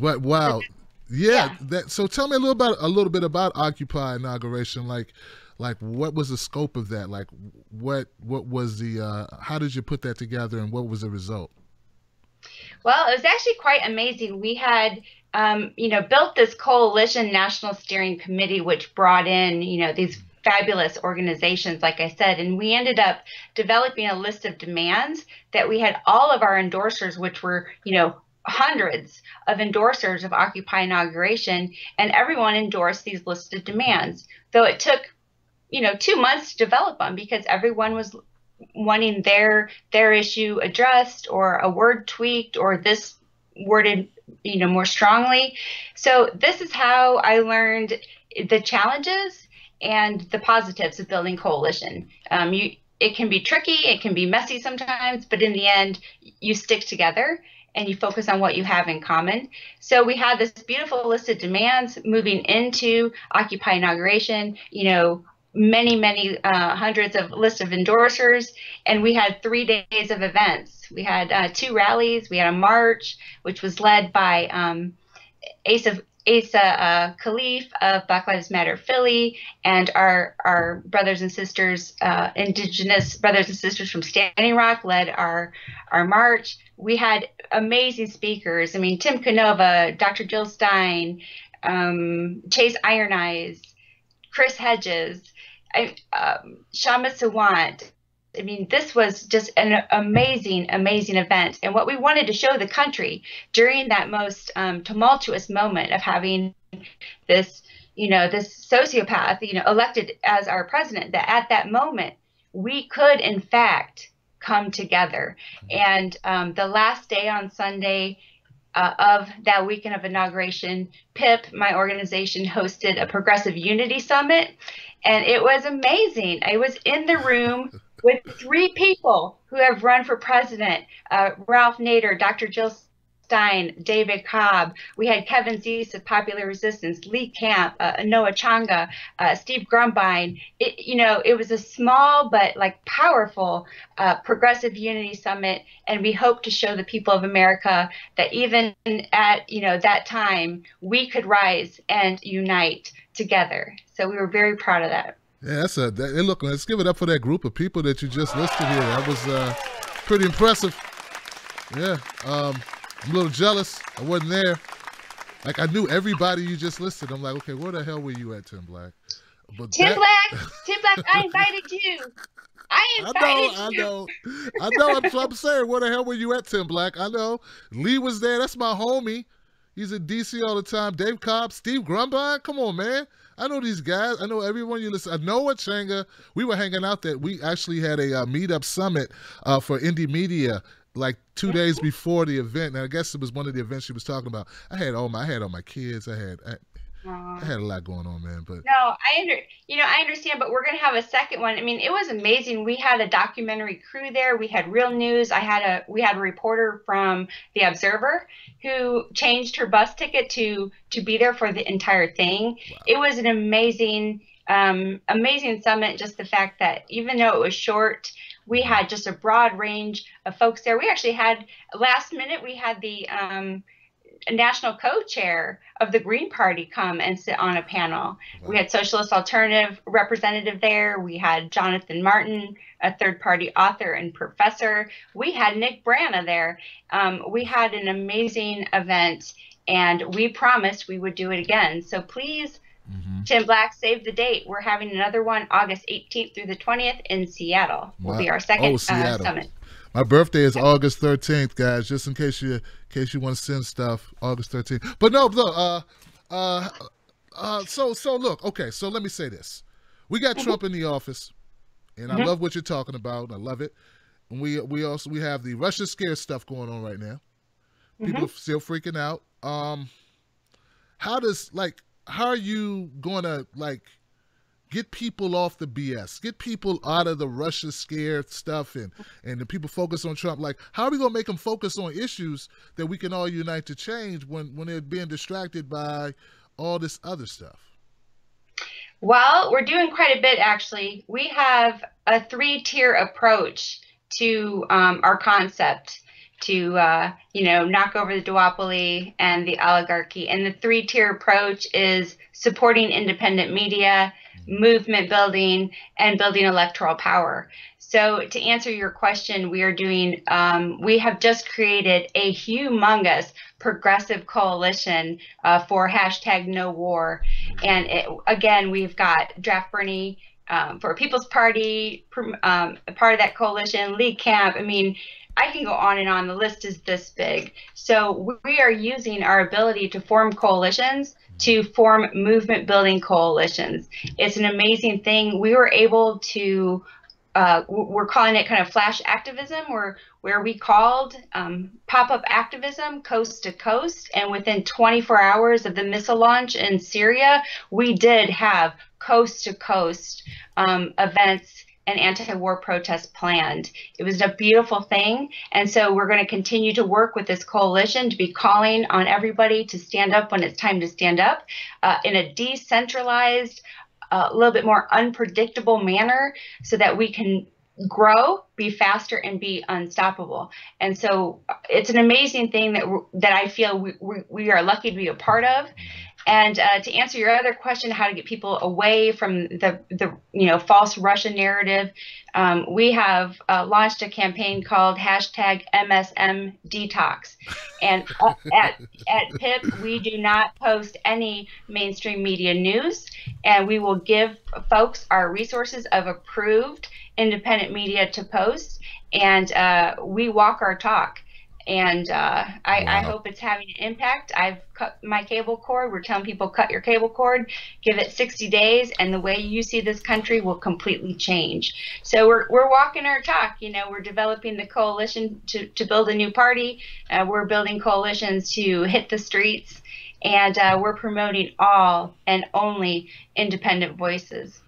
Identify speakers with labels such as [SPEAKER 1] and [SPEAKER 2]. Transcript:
[SPEAKER 1] But wow, yeah.
[SPEAKER 2] Yeah.
[SPEAKER 1] That so tell me a little bit about Occupy inauguration. Like what was the scope of that? Like what was the how did you put that together and what was the result?
[SPEAKER 2] Well, it was actually quite amazing. We had, built this coalition national steering committee, which brought in, these fabulous organizations, like I said, and we ended up developing a list of demands that we had all of our endorsers, which were, hundreds of endorsers of Occupy inauguration, and everyone endorsed these listed demands. Though it took 2 months to develop them because everyone was wanting their issue addressed or a word tweaked or this worded more strongly. So this is how I learned the challenges and the positives of building coalition. It can be tricky, it can be messy sometimes, but in the end you stick together and you focus on what you have in common. So we had this beautiful list of demands moving into Occupy inauguration, many hundreds of list of endorsers, and we had 3 days of events. We had two rallies. We had a march, which was led by Asa Khalif of Black Lives Matter Philly, and our brothers and sisters, Indigenous brothers and sisters from Standing Rock, led our march. We had amazing speakers. I mean, Tim Canova, Dr. Jill Stein, Chase Iron Eyes, Chris Hedges, Shama Sawant. I mean, this was just an amazing, amazing event. And what we wanted to show the country during that most tumultuous moment of having this, this sociopath, elected as our president, that at that moment we could, in fact, come together. And the last day on Sunday of that weekend of inauguration, PIP, my organization, hosted a Progressive Unity Summit. And it was amazing. I was in the room with three people who have run for president, Ralph Nader, Dr. Jill Stein, David Cobb. We had Kevin Zeese of Popular Resistance, Lee Camp, Noah Changa, Steve Grumbine. It was a small but powerful Progressive Unity Summit, and we hope to show the people of America that even at that time we could rise and unite together. So we were very proud of that.
[SPEAKER 1] Yeah, look, let's give it up for that group of people that you just listed here. That was pretty impressive. Yeah, I'm a little jealous. I wasn't there. Like, I knew everybody you just listed. I'm like, okay, where the hell were you at, Tim Black? But
[SPEAKER 2] Tim Black, Tim Black, I invited you. I invited you.
[SPEAKER 1] I know. I'm saying, where the hell were you at, Tim Black? I know. Lee was there. That's my homie. He's in D.C. all the time. Dave Cobb, Steve Grumbine. Come on, man. I know these guys. I know everyone you listen. I know what Changa. We were hanging out there. We actually had a meetup summit for indie media like 2 days before the event. And I guess it was one of the events she was talking about. I had all my kids. I had a lot going on, man. But
[SPEAKER 2] no, I understand, but we're gonna have a second one. I mean, it was amazing. We had a documentary crew there. We had real news. We had a reporter from the Observer who changed her bus ticket to be there for the entire thing. Wow. It was an amazing summit. Just the fact that even though it was short, we had just a broad range of folks there. We actually had last minute. We had the national co-chair of the Green Party come and sit on a panel. Wow. We had Socialist Alternative representative there. We had Jonathan Martin, a third-party author and professor. We had Nick Brana there. We had an amazing event, and we promised we would do it again. So please, Tim Black, save the date. We're having another one August 18th through the 20th in Seattle. Will be our second summit.
[SPEAKER 1] My birthday is August 13th, guys. Just in case you want to send stuff, August 13th. But no, look. So look. Okay, so let me say this: we got Trump in the office, and I love what you're talking about. I love it. And we have the Russia scare stuff going on right now. People are still freaking out. How are you gonna get people off the BS, get people out of the Russia scared stuff, and the people focus on Trump? Like, how are we going to make them focus on issues that we can all unite to change when they're being distracted by all this other stuff?
[SPEAKER 2] Well, we're doing quite a bit, actually. We have a 3-tier approach to our concept. knock over the duopoly and the oligarchy. And the three-tier approach is supporting independent media, movement building, and building electoral power. So to answer your question, we have just created a humongous progressive coalition for #NoWar. And again, we've got Draft Bernie for People's Party, part of that coalition, Lee Camp. I mean, I can go on and on. The list is this big. So we are using our ability to form coalitions to form movement building coalitions. It's an amazing thing. We were able to we're calling it kind of flash activism, where we called pop-up activism coast to coast, and within 24 hours of the missile launch in Syria, we did have coast to coast events and anti-war protests planned. It was a beautiful thing, and so we're going to continue to work with this coalition to be calling on everybody to stand up when it's time to stand up in a decentralized, a little bit more unpredictable manner, so that we can grow, be faster, and be unstoppable. And so it's an amazing thing that I feel we are lucky to be a part of. And to answer your other question, how to get people away from the false Russian narrative, we have launched a campaign called #MSM And at PIP, we do not post any mainstream media news, and we will give folks our resources of approved independent media to post, and we walk our talk. And I hope it's having an impact. I've cut my cable cord. We're telling people, cut your cable cord, give it 60 days, and the way you see this country will completely change. So we're walking our talk. We're developing the coalition to build a new party. We're building coalitions to hit the streets, and we're promoting all and only independent voices.